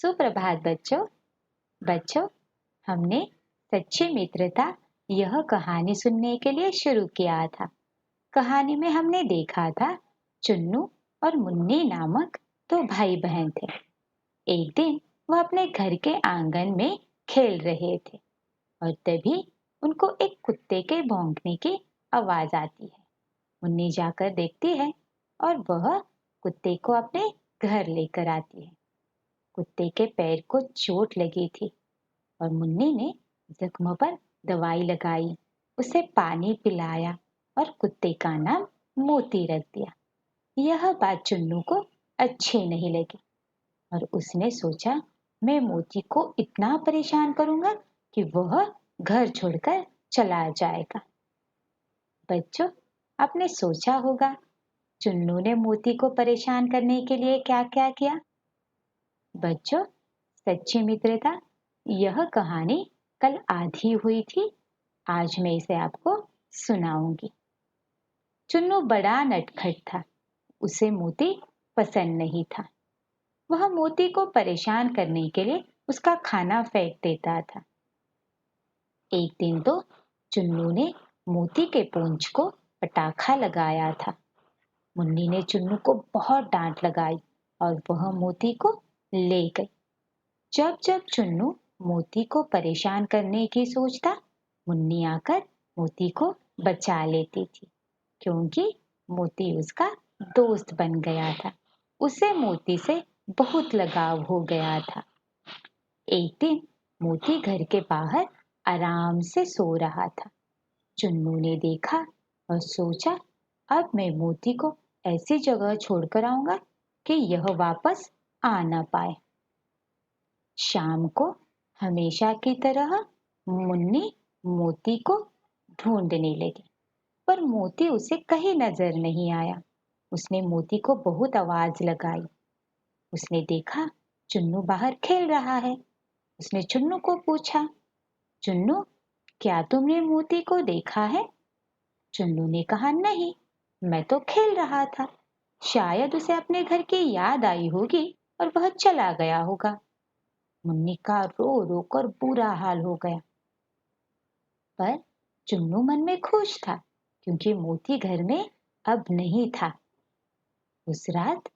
सुप्रभात बच्चों। बच्चों, हमने सच्ची मित्रता यह कहानी सुनने के लिए शुरू किया था। कहानी में हमने देखा था चुन्नू और मुन्नी नामक दो भाई बहन थे। एक दिन वह अपने घर के आंगन में खेल रहे थे और तभी उनको एक कुत्ते के भौंकने की आवाज आती है। मुन्नी जाकर देखती है और वह कुत्ते को अपने घर लेकर आती है। कुत्ते के पैर को चोट लगी थी और मुन्नी ने जख्म पर दवाई लगाई, उसे पानी पिलाया और कुत्ते का नाम मोती रख दिया। यह बात चुन्नू को अच्छी नहीं लगी और उसने सोचा, मैं मोती को इतना परेशान करूंगा कि वह घर छोड़कर चला जाएगा। बच्चों, आपने सोचा होगा चुन्नू ने मोती को परेशान करने के लिए क्या क्या किया। बच्चों, सच्ची मित्रता यह कहानी कल आधी हुई थी। आज मैं इसे आपको सुनाऊंगी। चुन्नू बड़ा नटखट था। उसे मोती पसंद नहीं था। वह मोती को परेशान करने के लिए उसका खाना फेंक देता था। एक दिन तो चुन्नू ने मोती के पूंछ को पटाखा लगाया था। मुन्नी ने चुन्नू को बहुत डांट लगाई और वह मोती को ले गई। जब जब चुन्नू मोती को परेशान करने की सोचता, मुन्नी आकर मोती को बचा लेती थी, क्योंकि मोती उसका दोस्त बन गया था। उसे मोती से बहुत लगाव हो गया था। एक दिन मोती घर के बाहर आराम से सो रहा था। चुन्नू ने देखा और सोचा, अब मैं मोती को ऐसी जगह छोड़कर आऊंगा कि यह वापस आ ना पाए। शाम को हमेशा की तरह मुन्नी मोती को ढूंढने लगी, पर मोती उसे कहीं नजर नहीं आया। उसने मोती को बहुत आवाज लगाई। उसने देखा चुन्नू बाहर खेल रहा है। उसने चुन्नू को पूछा, चुन्नू, क्या तुमने मोती को देखा है? चुन्नू ने कहा, नहीं, मैं तो खेल रहा था। शायद उसे अपने घर की याद आई होगी और वह चला गया होगा। मुन्नी का रो रो कर बुरा हाल हो गया। पर चुन्नू मन में खुश था, क्योंकि मोती घर में अब नहीं था। उस रात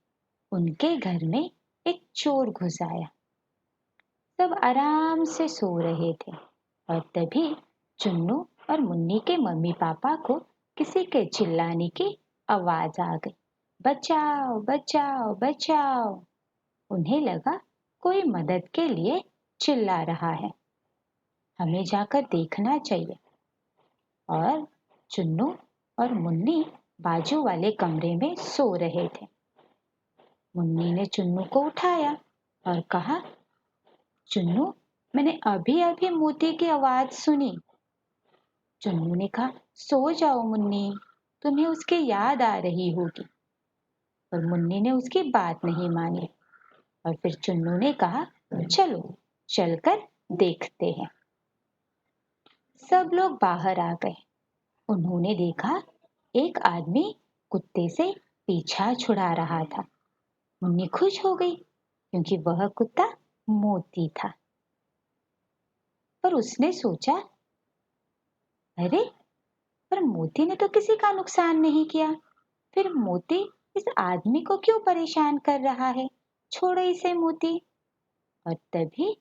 उनके घर में एक चोर घुस आया। सब आराम से सो रहे थे और तभी चुन्नू और मुन्नी के मम्मी पापा को किसी के चिल्लाने की आवाज आ गई। बचाओ बचाओ बचाओ। उन्हें लगा कोई मदद के लिए चिल्ला रहा है, हमें जाकर देखना चाहिए। और चुन्नू और मुन्नी बाजू वाले कमरे में सो रहे थे। मुन्नी ने चुन्नू को उठाया और कहा, चुन्नू, मैंने अभी अभी मोती की आवाज सुनी। चुन्नू ने कहा, सो जाओ मुन्नी, तुम्हें उसकी याद आ रही होगी। पर मुन्नी ने उसकी बात नहीं मानी और फिर चुन्नू ने कहा, चलो चलकर देखते हैं। सब लोग बाहर आ गए। उन्होंने देखा एक आदमी कुत्ते से पीछा छुड़ा रहा था। मुन्नी खुश हो गई, क्योंकि वह कुत्ता मोती था। पर उसने सोचा, अरे, पर मोती ने तो किसी का नुकसान नहीं किया, फिर मोती इस आदमी को क्यों परेशान कर रहा है? छोड़ो इसे मोती। और तभी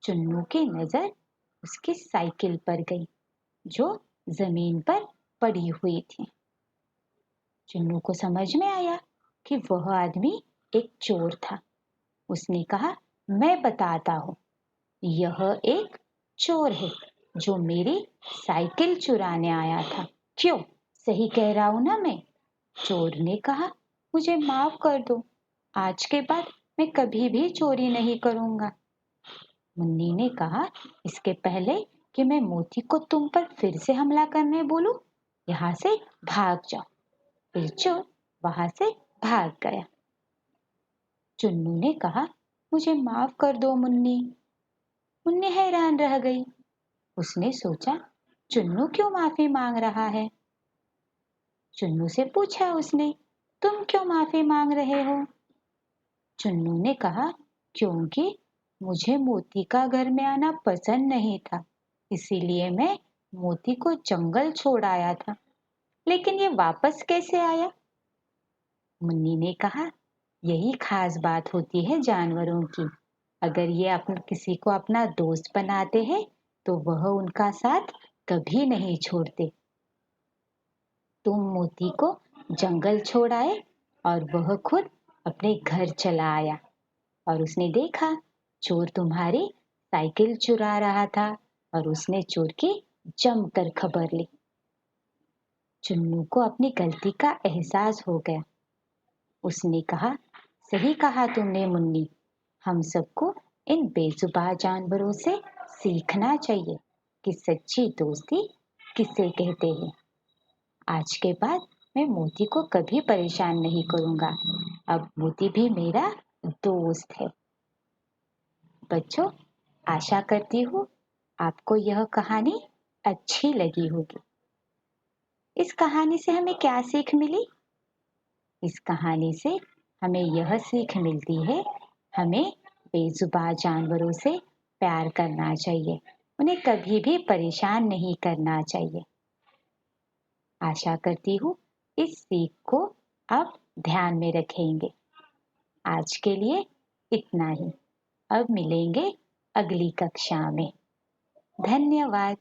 चुन्नू की नजर उसकी साइकिल पर गई, जो जमीन पर पड़ी हुई थी। चुन्नू को समझ में आया कि वह आदमी एक चोर था। उसने कहा, मैं बताता हूँ, यह एक चोर है जो मेरी साइकिल चुराने आया था। क्यों, सही कह रहा हूं ना मैं? चोर ने कहा, मुझे माफ कर दो, आज के बाद मैं कभी भी चोरी नहीं करूंगा। मुन्नी ने कहा, इसके पहले कि मैं मोती को तुम पर फिर से हमला करने बोलूं, यहाँ से भाग जाओ। फिर चोर वहां से भाग गया। चुन्नू ने कहा, मुझे माफ कर दो मुन्नी। मुन्नी हैरान रह गई। उसने सोचा, चुन्नू क्यों माफी मांग रहा है? चुन्नू से पूछा उसने, तुम क्यों माफी मांग रहे हो? चुन्नू ने कहा, क्योंकि मुझे मोती का घर में आना पसंद नहीं था, इसीलिए मैं मोती को जंगल छोड़ आया था। लेकिन ये वापस कैसे आया? मुन्नी ने कहा, यही खास बात होती है जानवरों की। अगर ये किसी को अपना दोस्त बनाते हैं तो वह उनका साथ कभी नहीं छोड़ते। तुम मोती को जंगल छोड़ आए और वह खुद अपने घर चला आया और उसने देखा चोर तुम्हारी साइकिल चुरा रहा था और उसने चोर की जमकर खबर ली। चुन्नू को अपनी गलती का एहसास हो गया। उसने कहा, सही कहा तुमने मुन्नी, हम सबको इन बेजुबान जानवरों से सीखना चाहिए कि सच्ची दोस्ती किसे कहते हैं। आज के बाद मैं मोती को कभी परेशान नहीं करूंगा। अब मोती भी मेरा दोस्त है। बच्चों, आशा करती हूँ आपको यह कहानी अच्छी लगी होगी। इस कहानी से हमें क्या सीख मिली? इस कहानी से हमें यह सीख मिलती है, हमें बेजुबान जानवरों से प्यार करना चाहिए, उन्हें कभी भी परेशान नहीं करना चाहिए। आशा करती हूँ इस सीख को आप ध्यान में रखेंगे। आज के लिए इतना ही। अब मिलेंगे अगली कक्षा में। धन्यवाद।